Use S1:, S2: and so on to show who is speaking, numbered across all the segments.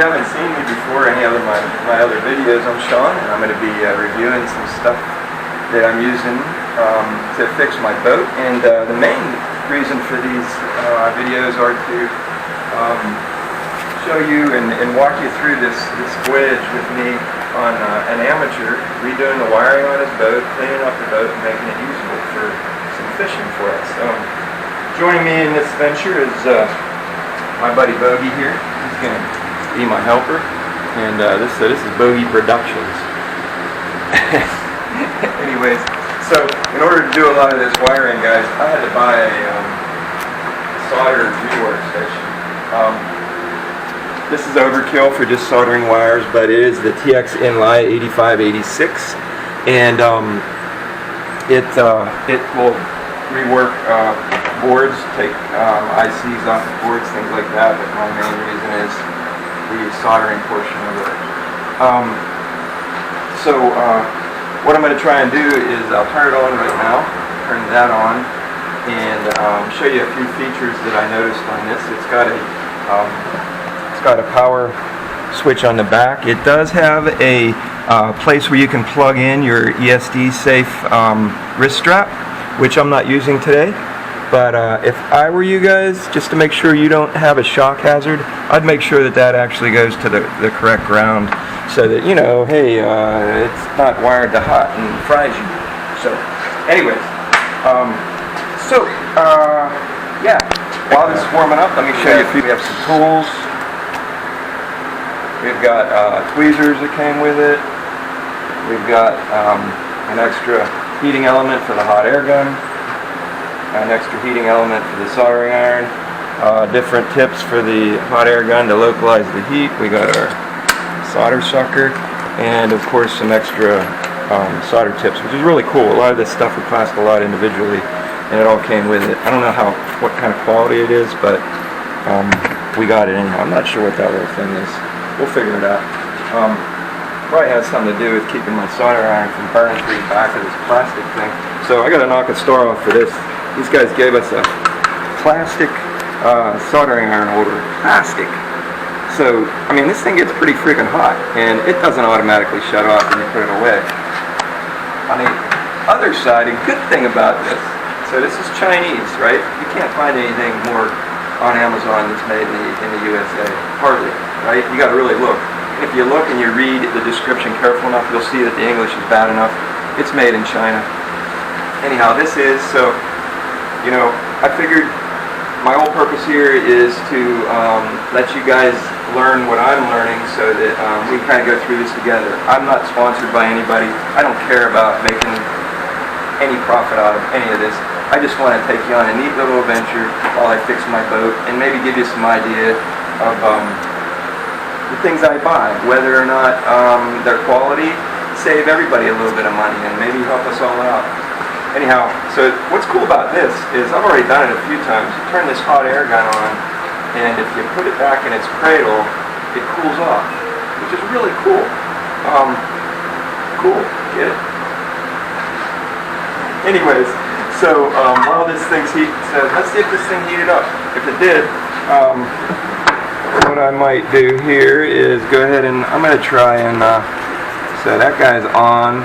S1: you haven't seen me before any other my other videos, I'm Shawn, and I'm going to be reviewing some stuff that I'm using to fix my boat. And the main reason for these videos are to show you and walk you through this voyage with me on an amateur redoing the wiring on his boat, cleaning up the boat, and making it usable for some fishing for us. Joining me in this venture is my buddy Bogey here. He's going to be my helper, and this is Bogey Productions. Anyways, so in order to do a lot of this wiring, guys, I had to buy a solder rework station. This is overkill for just soldering wires, but it is the TXINLEI 8586, and it will rework boards, take ICs off the boards, things like that, but my main reason is the soldering portion of it. What I'm going to try and do is I'll turn it on right now, turn that on, and show you a few features that I noticed on this. It's got a power switch on the back. It does have a place where you can plug in your ESD safe wrist strap, which I'm not using today. But if I were you guys, just to make sure you don't have a shock hazard, I'd make sure that actually goes to the correct ground, so that, you know, hey, it's not wired to hot and fries you. So, anyways, yeah, while this is warming up, let me show you a few. We have some tools. We've got tweezers that came with it. We've got an extra heating element for the hot air gun. An extra heating element for the soldering iron, different tips for the hot air gun to localize the heat. We got our solder sucker, and of course some extra solder tips, which is really cool. A lot of this stuff would cost a lot individually, and it all came with it. I don't know what kind of quality it is, but we got it anyhow. I'm not sure what that little thing is. We'll figure it out. Probably has something to do with keeping my solder iron from burning through the back of this plastic thing. So I got to knock a star off for this. These guys gave us a plastic soldering iron holder. Plastic. So, I mean, this thing gets pretty freaking hot, and it doesn't automatically shut off when you put it away. On the other side, a good thing about this, so this is Chinese, right? You can't find anything more on Amazon that's made in the USA. Hardly, right? You got to really look. If you look and you read the description careful enough, you'll see that the English is bad enough. It's made in China. Anyhow, this is, so, you know, I figured my whole purpose here is to let you guys learn what I'm learning, so that we can kind of go through this together. I'm not sponsored by anybody. I don't care about making any profit out of any of this. I just want to take you on a neat little adventure while I fix my boat, and maybe give you some idea of the things I buy, whether or not their quality, save everybody a little bit of money, and maybe help us all out. Anyhow, so what's cool about this is I've already done it a few times. You turn this hot air gun on, and if you put it back in its cradle, it cools off, which is really cool. Cool, get it? Anyways, so while this thing's heating, so let's see if this thing heated up. If it did, what I might do here is go ahead and I'm going to try and, so that guy's on.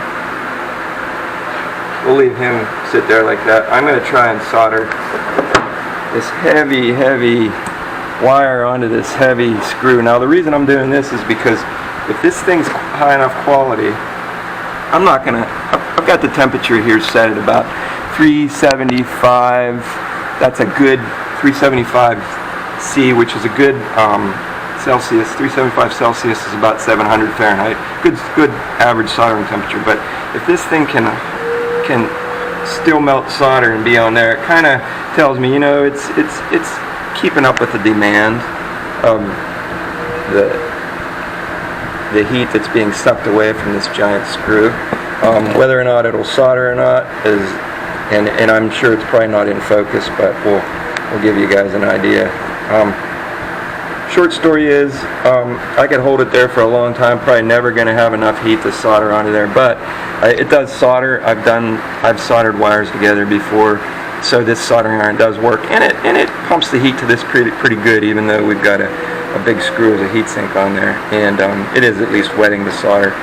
S1: We'll leave him sit there like that. I'm going to try and solder this heavy wire onto this heavy screw. Now the reason I'm doing this is because if this thing's high enough quality, I'm not going to, I've got the temperature here set at about 375. That's a good 375 C, which is a good Celsius. 375 Celsius is about 700 Fahrenheit. Good average soldering temperature. But if this thing can still melt solder and be on there, it kind of tells me, you know, it's keeping up with the demand of the heat that's being sucked away from this giant screw. Whether or not it'll solder or not is, and I'm sure it's probably not in focus, but we'll give you guys an idea. Short story is, I could hold it there for a long time, probably never going to have enough heat to solder onto there, but it does solder. I've soldered wires together before, so this soldering iron does work, and it pumps the heat to this pretty good, even though we've got a a big screw as a heatsink on there, and it is at least wetting the solder.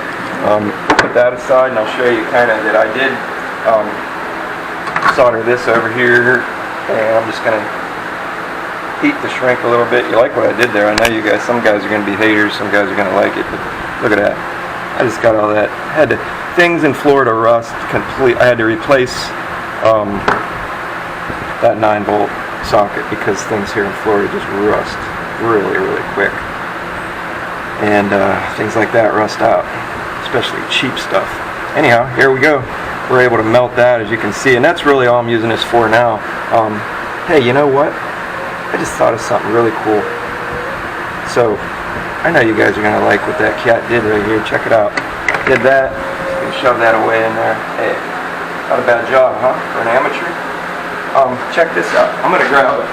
S1: Put that aside, and I'll show you kind of that I did solder this over here, and I'm just going to heat the shrink a little bit. You like what I did there? I know you guys, some guys are going to be haters, some guys are going to like it, but look at that. I just got all that. Things in Florida rust complete. I had to replace that 9-volt socket because things here in Florida just rust really, really quick. And things like that rust out, especially cheap stuff. Anyhow, here we go. We're able to melt that, as you can see, and that's really all I'm using this for now. Hey, you know what? I just thought of something really cool. So, I know you guys are going to like what that cat did right here. Check it out. Did that. You can shove that away in there. Hey, not a bad job, huh? For an amateur? Check this out. I'm going to grab it.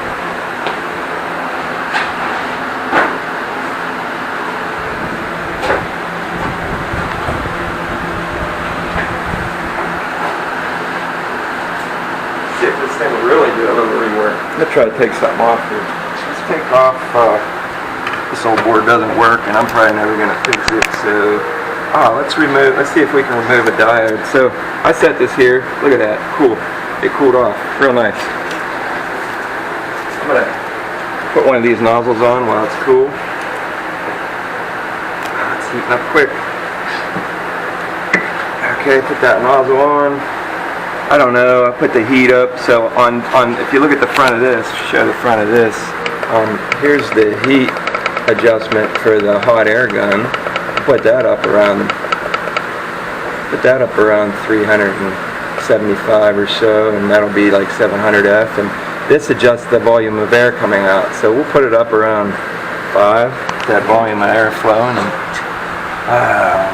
S1: See if this thing will really do a little rework. I'm going to try to take something off here. Let's take off, this old board doesn't work, and I'm probably never going to fix it, so let's see if we can remove a diode. So I set this here. Look at that. Cool. It cooled off. Real nice. I'm going to put one of these nozzles on while it's cool. It's heating up quick. Okay, put that nozzle on. I don't know, I put the heat up, so if you look at the front of this, show the front of this, here's the heat adjustment for the hot air gun. Put that up around 375 or so, and that'll be like 700F, and this adjusts the volume of air coming out, so we'll put it up around 5, that volume of air flowing, and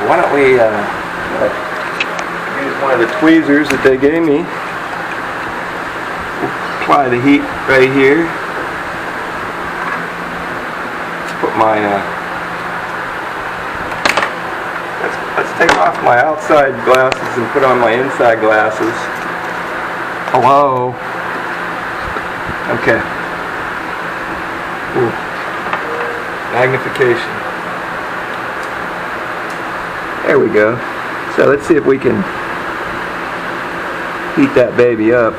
S1: why don't we use one of the tweezers that they gave me. We'll apply the heat right here. Let's put my let's take off my outside glasses and put on my inside glasses. Hello. Okay. Ooh. Magnification. There we go. So let's see if we can heat that baby up.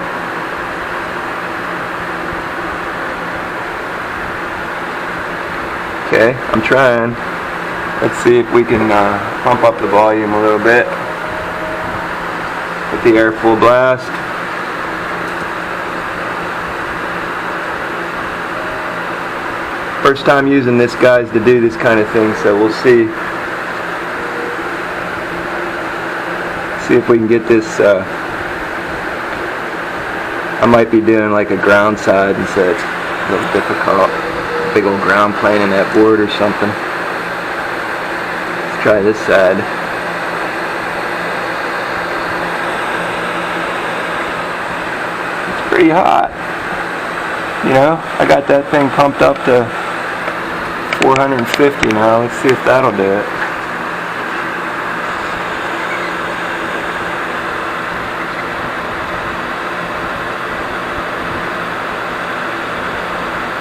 S1: Okay, I'm trying. Let's see if we can pump up the volume a little bit. Put the air full blast. First time using this, guys, to do this kind of thing, so we'll see. See if we can get this. I might be doing like a ground side, and so it's a little difficult. Big old ground plane in that board or something. Let's try this side. It's pretty hot. You know, I got that thing pumped up to 450 now. Let's see if that'll do it.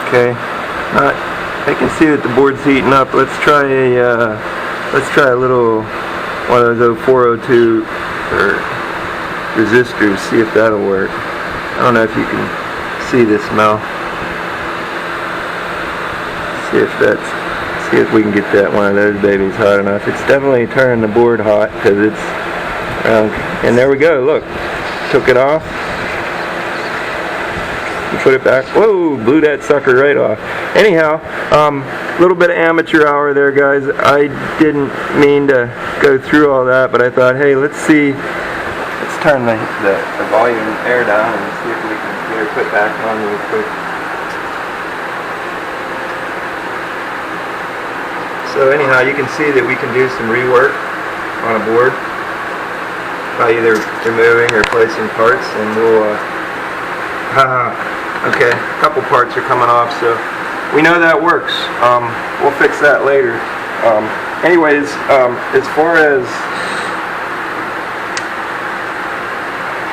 S1: Okay, I can see that the board's heating up. Let's try a little one of those 402 resistors. See if that'll work. I don't know if you can see this now. See if we can get that one of those babies hot enough. It's definitely turning the board hot because it's and there we go. Look, took it off. Put it back. Whoa, blew that sucker right off. Anyhow, little bit of amateur hour there, guys. I didn't mean to go through all that, but I thought, hey, let's turn the volume air down and see if we can get her put back on real quick. So anyhow, you can see that we can do some rework on a board by either removing or replacing parts, and we'll okay, a couple parts are coming off, so we know that works. We'll fix that later. Anyways, as far as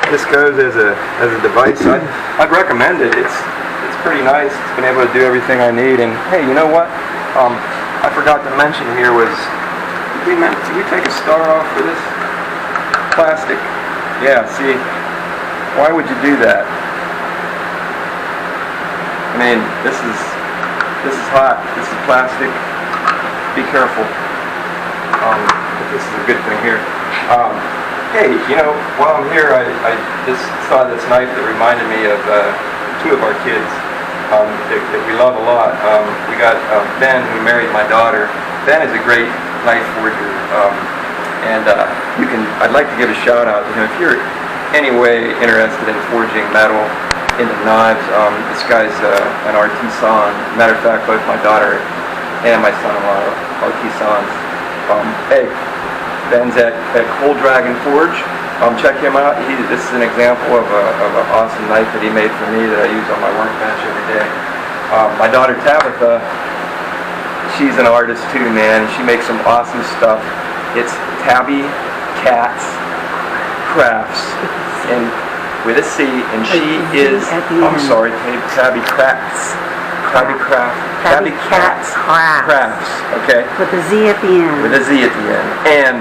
S1: this goes as a device, I'd recommend it. It's pretty nice. It's been able to do everything I need, and hey, you know what? I forgot to mention here was, did we take a star off for this plastic? Yeah, see, why would you do that? I mean, this is hot. This is plastic. Be careful. But this is a good thing here. Hey, you know, while I'm here, I just saw this knife that reminded me of two of our kids that we love a lot. We got Ben, who married my daughter. Ben is a great knife forger, and I'd like to give a shout out to him. If you're any way interested in forging metal into knives, this guy's an artisan. Matter of fact, both my daughter and my son-in-law are artisans. Hey, Ben's at Cold Dragon Forge. Check him out. This is an example of an awesome knife that he made for me that I use on my workbench every day. My daughter Tabitha, she's an artist too, man. She makes some awesome stuff. It's Tabby Cats Crafts, and with a C, and she is, I'm sorry, Tabby Crafts. Tabby Cats Crafts, okay?
S2: With a Z at the end.
S1: With a Z at the end. And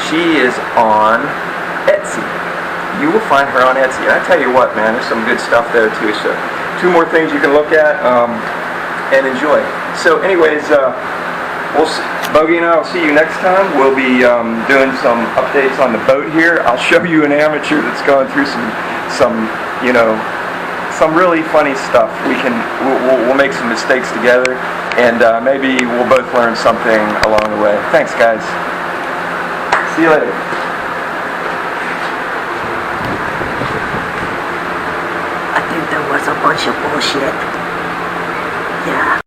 S1: she is on Etsy. You will find her on Etsy. And I tell you what, man, there's some good stuff there too. So, two more things you can look at and enjoy. So anyways, Bogey and I will see you next time. We'll be doing some updates on the boat here. I'll show you an amateur that's going through some you know, some really funny stuff. We'll make some mistakes together, and maybe we'll both learn something along the way. Thanks, guys. See you later.
S2: I think that was a bunch of bullshit. Yeah.